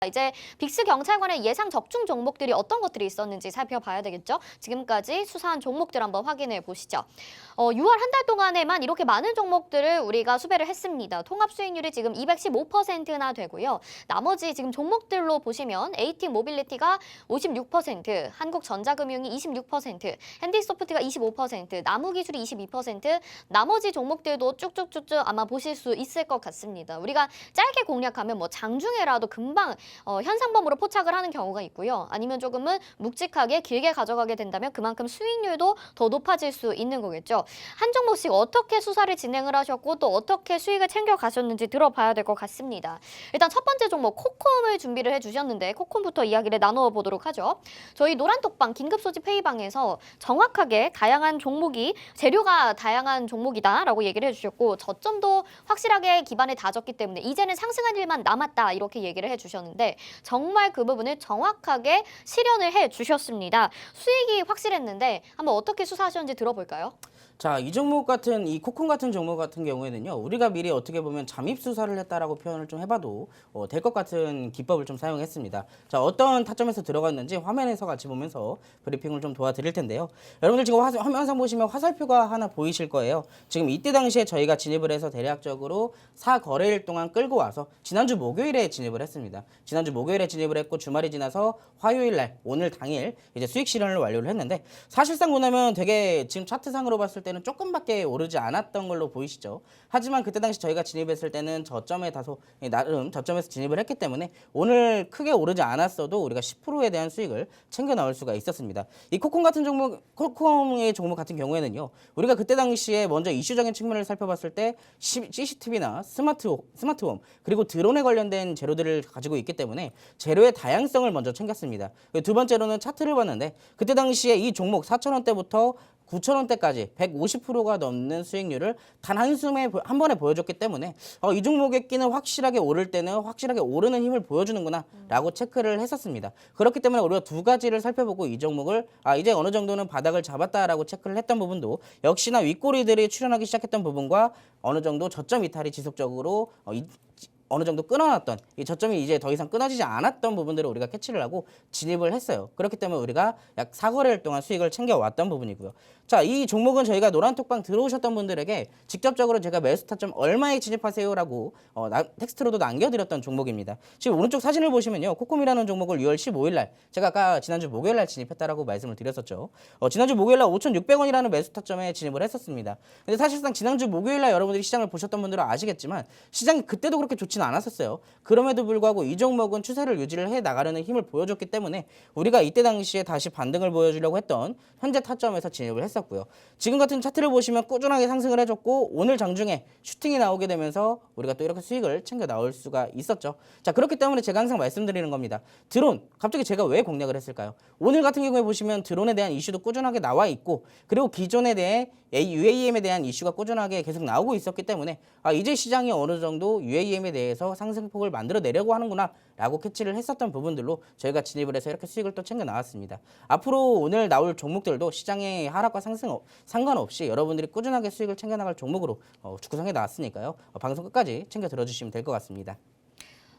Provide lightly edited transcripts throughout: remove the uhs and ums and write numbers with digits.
이제 빅스 경찰관의 예상 적중 종목들이 어떤 것들이 있었는지 살펴봐야 되겠죠. 지금까지 수사한 종목들 한번 확인해 보시죠. 6월 한 달 동안에만 이렇게 많은 종목들을 우리가 수배를 했습니다. 통합 수익률이 지금 215%나 되고요. 나머지 지금 종목들로 보시면 AT 모빌리티가 56%, 한국전자금융이 26%, 핸디소프트가 25%, 나무기술이 22%, 나머지 종목들도 쭉쭉쭉쭉 아마 보실 수 있을 것 같습니다. 우리가 짧게 공략하면 뭐 장중에라도 금방 현상범으로 포착을 하는 경우가 있고요. 아니면 조금은 묵직하게 길게 가져가게 된다면 그만큼 수익률도 더 높아질 수 있는 거겠죠. 한 종목씩 어떻게 수사를 진행을 하셨고 또 어떻게 수익을 챙겨가셨는지 들어봐야 될 것 같습니다. 일단 첫 번째 종목 코콤을 준비를 해주셨는데 코콤부터 이야기를 나눠보도록 하죠. 저희 노란톡방 긴급소집 회의방에서 정확하게 다양한 종목이 재료가 다양한 종목이다라고 얘기를 해주셨고 저점도 확실하게 기반에 다졌기 때문에 이제는 상승할 일만 남았다 이렇게 얘기를 해주셨는데 정말 그 부분을 정확하게 실현을 해주셨습니다. 수익이 확실했는데 한번 어떻게 수사하셨는지 들어볼까요? 자, 이 종목 같은 이 코쿤 같은 종목 같은 경우에는요. 우리가 미리 어떻게 보면 잠입 수사를 했다라고 표현을 좀 해봐도 될 것 같은 기법을 좀 사용했습니다. 자, 어떤 타점에서 들어갔는지 화면에서 같이 보면서 브리핑을 좀 도와드릴 텐데요. 여러분들 지금 화면상 보시면 화살표가 하나 보이실 거예요. 지금 이때 당시에 저희가 진입을 해서 대략적으로 4거래일 동안 끌고 와서 지난주 목요일에 진입을 했습니다. 지난주 목요일에 진입을 했고 주말이 지나서 화요일 날 오늘 당일 이제 수익 실현을 완료를 했는데 사실상 보면 되게 지금 차트상으로 봤을 때는 조금밖에 오르지 않았던 걸로 보이시죠. 하지만 그때 당시 저희가 진입했을 때는 저점에 다소 나름 저점에서 진입을 했기 때문에 오늘 크게 오르지 않았어도 우리가 10%에 대한 수익을 챙겨 나올 수가 있었습니다. 이 코콤 같은 종목, 코콤의 종목 같은 경우에는요. 우리가 그때 당시에 먼저 이슈적인 측면을 살펴봤을 때 CCTV나 스마트홈 그리고 드론에 관련된 재료들을 가지고 있기 때문에 재료의 다양성을 먼저 챙겼습니다. 두 번째로는 차트를 봤는데 그때 당시에 이 종목 4,000원대부터 9,000원대까지 150%가 넘는 수익률을 단 한 번에 보여줬기 때문에 이 종목의 끼는 확실하게 오를 때는 확실하게 오르는 힘을 보여주는구나 라고 체크를 했었습니다. 그렇기 때문에 우리가 두 가지를 살펴보고 이 종목을 이제 어느 정도는 바닥을 잡았다라고 체크를 했던 부분도 역시나 윗꼬리들이 출현하기 시작했던 부분과 어느 정도 저점 이탈이 지속적으로 어느 정도 끊어놨던 이 저점이 이제 더 이상 끊어지지 않았던 부분들을 우리가 캐치를 하고 진입을 했어요. 그렇기 때문에 우리가 약 4거래일 동안 수익을 챙겨왔던 부분이고요. 자, 이 종목은 저희가 노란톡방 들어오셨던 분들에게 직접적으로 제가 매수 타점 얼마에 진입하세요라고 텍스트로도 남겨드렸던 종목입니다. 지금 오른쪽 사진을 보시면요. 코콤이라는 종목을 6월 15일 날 제가 아까 지난주 목요일 날 진입했다라고 말씀을 드렸었죠. 지난주 목요일 날 5,600원이라는 매수 타점에 진입을 했었습니다. 근데 사실상 지난주 목요일 날 여러분들이 시장을 보셨던 분들은 아시겠지만 시장이 그때도 그렇게 좋지는 않았었어요. 그럼에도 불구하고 이 종목은 추세를 유지를 해 나가려는 힘을 보여줬기 때문에 우리가 이때 당시에 다시 반등을 보여주려고 했던 현재 타점에서 진입을 했었고요. 지금 같은 차트를 보시면 꾸준하게 상승을 해줬고 오늘 장중에 슈팅이 나오게 되면서 우리가 또 이렇게 수익을 챙겨 나올 수가 있었죠. 자, 그렇기 때문에 제가 항상 말씀드리는 겁니다. 드론, 갑자기 제가 왜 공략을 했을까요? 오늘 같은 경우에 보시면 드론에 대한 이슈도 꾸준하게 나와 있고 그리고 기존에 대해 UAM에 대한 이슈가 꾸준하게 계속 나오고 있었기 때문에 이제 시장이 어느 정도 UAM에 대해서 상승폭을 만들어내려고 하는구나 라고 캐치를 했었던 부분들로 저희가 진입을 해서 이렇게 수익을 또 챙겨 나왔습니다. 앞으로 오늘 나올 종목들도 시장의 하락과 상승 상관없이 여러분들이 꾸준하게 수익을 챙겨 나갈 종목으로 구성해 나왔으니까요. 방송 끝까지 챙겨 들어주시면 될 것 같습니다.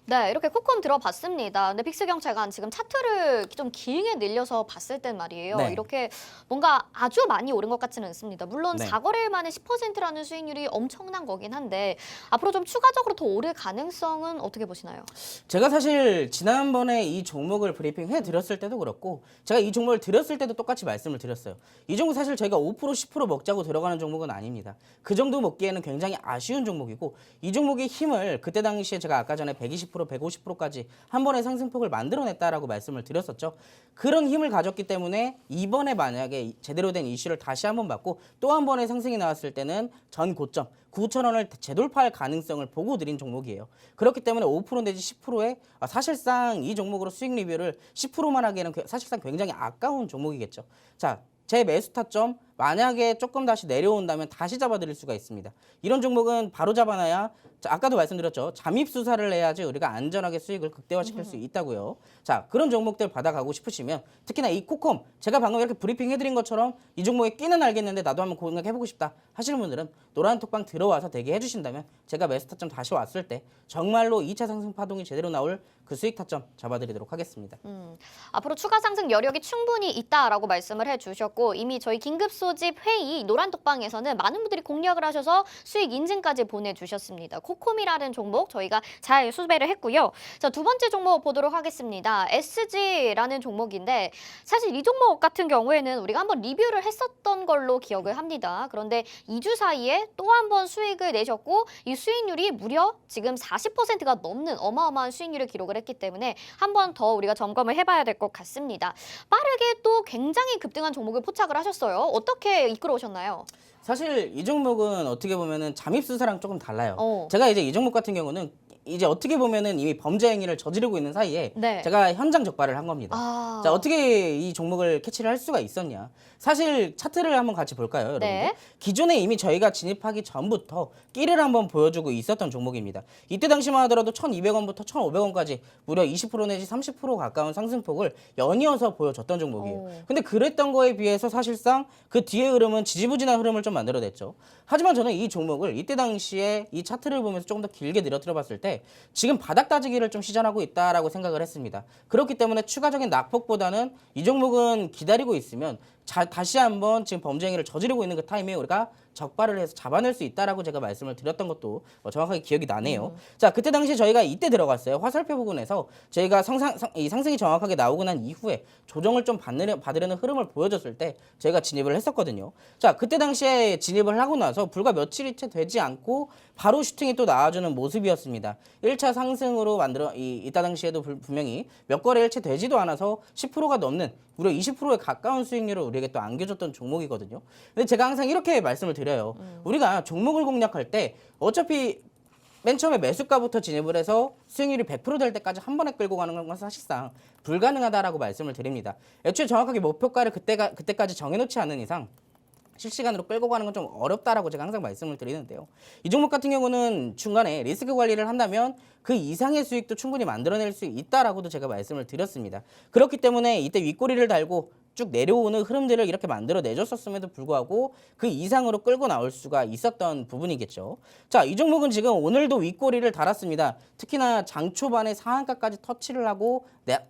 네, 이렇게 코콤 들어봤습니다. 근데 빅스 경찰관 지금 차트를 좀 길게 늘려서 봤을 땐 말이에요. 네. 이렇게 뭔가 아주 많이 오른 것 같지는 않습니다. 물론 네. 4거래일 만에 10%라는 수익률이 엄청난 거긴 한데 앞으로 좀 추가적으로 더 오를 가능성은 어떻게 보시나요? 제가 사실 지난번에 이 종목을 브리핑 해드렸을 때도 그렇고 제가 이 종목을 드렸을 때도 똑같이 말씀을 드렸어요. 이 종목 사실 저희가 5% 10% 먹자고 들어가는 종목은 아닙니다. 그 정도 먹기에는 굉장히 아쉬운 종목이고 이 종목의 힘을 그때 당시에 제가 아까 전에 120% 150%까지 한 번의 상승폭을 만들어냈다라고 말씀을 드렸었죠. 그런 힘을 가졌기 때문에 이번에 만약에 제대로 된 이슈를 다시 한번 받고 또 한 번의 상승이 나왔을 때는 전 고점 9,000원을 재돌파할 가능성을 보고 드린 종목이에요. 그렇기 때문에 5% 내지 10%에 사실상 이 종목으로 수익 리뷰를 10%만 하기에는 사실상 굉장히 아까운 종목이겠죠. 자, 제 매수 타점 만약에 조금 다시 내려온다면 다시 잡아드릴 수가 있습니다. 이런 종목은 바로 잡아놔야 아까도 말씀드렸죠. 잠입 수사를 해야지 우리가 안전하게 수익을 극대화시킬 수 있다고요. 자, 그런 종목들 받아가고 싶으시면 특히나 이 코콤 제가 방금 이렇게 브리핑 해드린 것처럼 이 종목에 끼는 알겠는데 나도 한번 공략해보고 싶다 하시는 분들은 노란 톡방 들어와서 대기해 주신다면 제가 매수 타점 다시 왔을 때 정말로 2차 상승 파동이 제대로 나올 그 수익 타점 잡아드리도록 하겠습니다. 앞으로 추가 상승 여력이 충분히 있다라고 말씀을 해주셨고 이미 저희 긴급 소집 회의 노란톡방에서는 많은 분들이 공략을 하셔서 수익 인증까지 보내주셨습니다. 코콤이라는 종목 저희가 잘 수배를 했고요. 자, 두 번째 종목 보도록 하겠습니다. SG라는 종목인데 사실 이 종목 같은 경우에는 우리가 한번 리뷰를 했었던 걸로 기억을 합니다. 그런데 2주 사이에 또 한 번 수익을 내셨고 이 수익률이 무려 지금 40%가 넘는 어마어마한 수익률을 기록을 했기 때문에 한 번 더 우리가 점검을 해봐야 될 것 같습니다. 빠르게 또 굉장히 급등한 종목을 포착을 하셨어요. 어떻게 이끌어 오셨나요? 사실 이 종목은 어떻게 보면은 잠입 수사랑 조금 달라요. 어. 제가 이제 이 종목 같은 경우는 이제 어떻게 보면은 이미 범죄 행위를 저지르고 있는 사이에 네. 제가 현장 적발을 한 겁니다. 아. 자, 어떻게 이 종목을 캐치를 할 수가 있었냐? 사실 차트를 한번 같이 볼까요, 여러분들? 네. 기존에 이미 저희가 진입하기 전부터 끼를 한번 보여주고 있었던 종목입니다. 이때 당시만 하더라도 1,200원부터 1,500원까지 무려 20% 내지 30% 가까운 상승폭을 연이어서 보여줬던 종목이에요. 오. 근데 그랬던 거에 비해서 사실상 그 뒤의 흐름은 지지부진한 흐름을 좀 만들어냈죠. 하지만 저는 이 종목을 이때 당시에 이 차트를 보면서 조금 더 길게 늘어뜨려 봤을 때 지금 바닥 따지기를 좀 시전하고 있다라고 생각을 했습니다. 그렇기 때문에 추가적인 낙폭보다는 이 종목은 기다리고 있으면 다시 한번 지금 범죄 행위를 저지르고 있는 그 타이밍에 우리가 적발을 해서 잡아낼 수 있다라고 제가 말씀을 드렸던 것도 정확하게 기억이 나네요. 자, 그때 당시 저희가 이때 들어갔어요. 화살표 부근에서 저희가 이 상승이 정확하게 나오고 난 이후에 조정을 좀 받으려는 흐름을 보여줬을 때 저희가 진입을 했었거든요. 자, 그때 당시에 진입을 하고 나서 불과 며칠이 채 되지 않고 바로 슈팅이 또 나와주는 모습이었습니다. 1차 상승으로 이때 당시에도 분명히 몇 거래 일체 되지도 않아서 10%가 넘는 무려 20%에 가까운 수익률을 우리에게 또 안겨줬던 종목이거든요. 근데 제가 항상 이렇게 말씀을 드려요. 우리가 종목을 공략할 때 어차피 맨 처음에 매수가부터 진입을 해서 수익률이 100% 될 때까지 한 번에 끌고 가는 건 사실상 불가능하다라고 말씀을 드립니다. 애초에 정확하게 목표가를 그때까지 정해놓지 않는 이상 실시간으로 끌고 가는 건 좀 어렵다라고 제가 항상 말씀을 드리는데요. 이 종목 같은 경우는 중간에 리스크 관리를 한다면 그 이상의 수익도 충분히 만들어낼 수 있다라고도 제가 말씀을 드렸습니다. 그렇기 때문에 이때 윗꼬리를 달고 쭉 내려오는 흐름들을 이렇게 만들어 내줬었음에도 불구하고 그 이상으로 끌고 나올 수가 있었던 부분이겠죠. 자, 이 종목은 지금 오늘도 윗꼬리를 달았습니다. 특히나 장 초반에 상한가까지 터치를 하고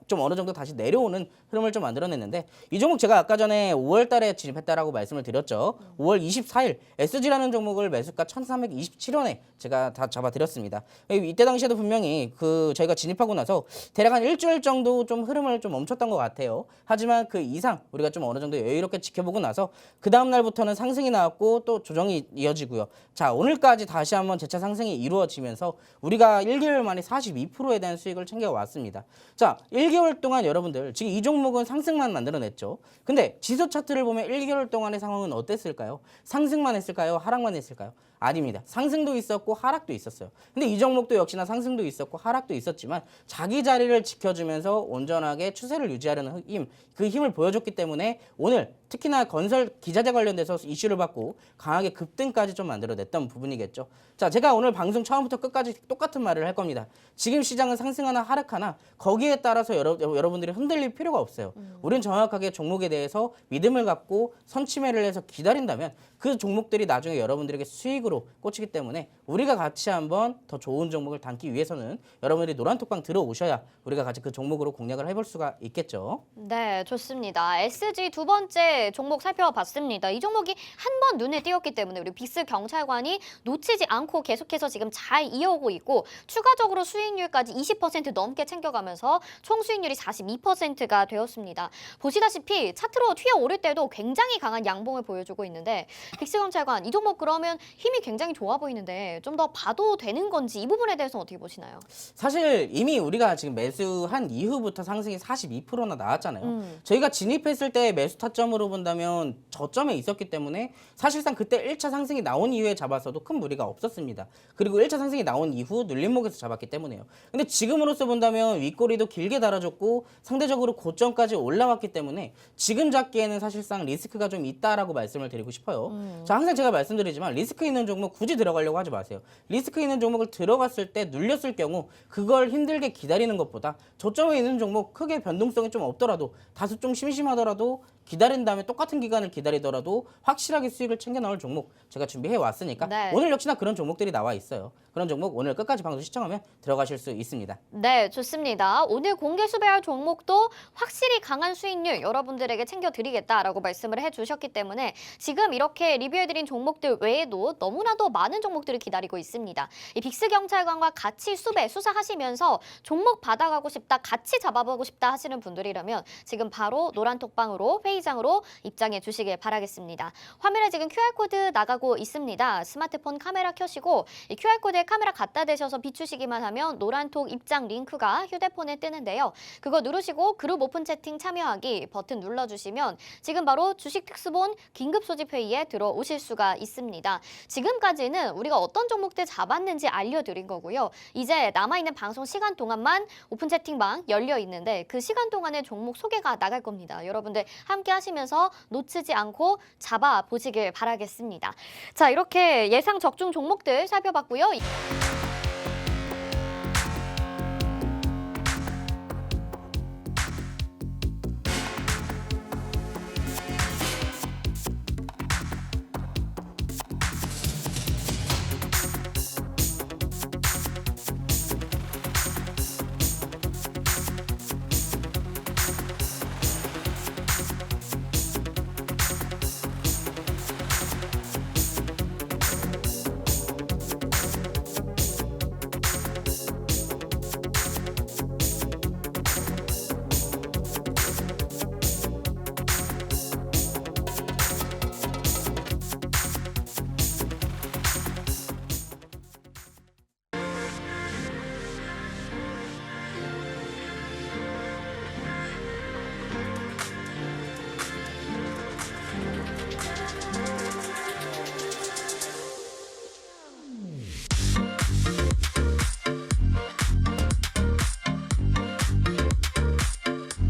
좀 어느 정도 다시 내려오는 흐름을 좀 만들어냈는데 이 종목 제가 아까 전에 5월 달에 진입했다라고 말씀을 드렸죠. 5월 24일 SG라는 종목을 매수가 1,327원에 제가 다 잡아드렸습니다. 이때 당시에도 분명히 저희가 진입하고 나서 대략 한 일주일 정도 좀 흐름을 좀 멈췄던 것 같아요. 하지만 그 이상 우리가 좀 어느 정도 여유롭게 지켜보고 나서 그 다음 날부터는 상승이 나왔고 또 조정이 이어지고요. 자, 오늘까지 다시 한번 재차 상승이 이루어지면서 우리가 1개월 만에 42%에 대한 수익을 챙겨왔습니다. 자, 1개월 동안 여러분들 지금 이 종목은 상승만 만들어냈죠. 근데 지수 차트를 보면 1개월 동안의 상황은 어땠을까요? 상승만 했을까요? 하락만 했을까요? 아닙니다. 상승도 있었고 하락도 있었어요. 근데 이 종목도 역시나 상승도 있었고 하락도 있었지만 자기 자리를 지켜주면서 온전하게 추세를 유지하려는 그 힘을 보여줬기 때문에 오늘 특히나 건설 기자재 관련돼서 이슈를 받고 강하게 급등까지 좀 만들어냈던 부분이겠죠. 자, 제가 오늘 방송 처음부터 끝까지 똑같은 말을 할 겁니다. 지금 시장은 상승하나 하락하나 거기에 따라서 여러분들이 흔들릴 필요가 없어요. 우리는 정확하게 종목에 대해서 믿음을 갖고 선취매를 해서 기다린다면 그 종목들이 나중에 여러분들에게 수익으로 꽂히기 때문에 우리가 같이 한번 더 좋은 종목을 담기 위해서는 여러분들이 노란톡방 들어오셔야 우리가 같이 그 종목으로 공략을 해볼 수가 있겠죠. 네, 좋습니다. SG 두 번째 종목 살펴봤습니다. 이 종목이 한 번 눈에 띄었기 때문에 우리 빅스 경찰관이 놓치지 않고 계속해서 지금 잘 이어오고 있고 추가적으로 수익률까지 20% 넘게 챙겨가면서 총 수익률이 42%가 되었습니다. 보시다시피 차트로 튀어오를 때도 굉장히 강한 양봉을 보여주고 있는데 빅스 경찰관 이 종목 그러면 힘이 굉장히 좋아 보이는데 좀 더 봐도 되는 건지 이 부분에 대해서는 어떻게 보시나요? 사실 이미 우리가 지금 매수한 이후부터 상승이 42%나 나왔잖아요. 저희가 진입했을 때 매수 타점으로 본다면 저점에 있었기 때문에 사실상 그때 1차 상승이 나온 이후에 잡았어도 큰 무리가 없었습니다. 그리고 1차 상승이 나온 이후 눌림목에서 잡았기 때문에요. 근데 지금으로서 본다면 윗꼬리도 길게 달아줬고 상대적으로 고점까지 올라왔기 때문에 지금 잡기에는 사실상 리스크가 좀 있다라고 말씀을 드리고 싶어요. 자, 항상 제가 말씀드리지만 리스크 있는 종목 굳이 들어가려고 하지 마세요. 리스크 있는 종목을 들어갔을 때 눌렸을 경우 그걸 힘들게 기다리는 것보다 저점에 있는 종목 크게 변동성이 좀 없더라도 다소 좀 심심하더라도 기다린 다음에 똑같은 기간을 기다리더라도 확실하게 수익을 챙겨 나올 종목 제가 준비해 왔으니까 네. 오늘 역시나 그런 종목들이 나와 있어요. 그런 종목 오늘 끝까지 방송 시청하면 들어가실 수 있습니다. 네, 좋습니다. 오늘 공개 수배할 종목도 확실히 강한 수익률 여러분들에게 챙겨드리겠다라고 말씀을 해주셨기 때문에 지금 이렇게 리뷰해드린 종목들 외에도 너무나도 많은 종목들을 기다리고 있습니다. 이 빅스경찰관과 같이 수배, 수사하시면서 종목 받아가고 싶다, 같이 잡아보고 싶다 하시는 분들이라면 지금 바로 노란톡방으로 회의장으로 입장해 주시길 바라겠습니다. 화면에 지금 QR코드 나가고 있습니다. 스마트폰 카메라 켜시고 이 QR코드에 카메라 갖다 대셔서 비추시기만 하면 노란톡 입장 링크가 휴대폰에 뜨는데요. 그거 누르시고 그룹 오픈 채팅 참여하기 버튼 눌러주시면 지금 바로 주식특수본 긴급 소집 회의에 들어오실 수가 있습니다. 지금까지는 우리가 어떤 종목들 잡았는지 알려드린 거고요. 이제 남아있는 방송 시간 동안만 오픈 채팅방 열려 있는데 그 시간 동안에 종목 소개가 나갈 겁니다. 여러분들 함께 하시면서 놓치지 않고 잡아보시길 바라겠습니다. 자, 이렇게 예상 적중 종목들 살펴봤고요.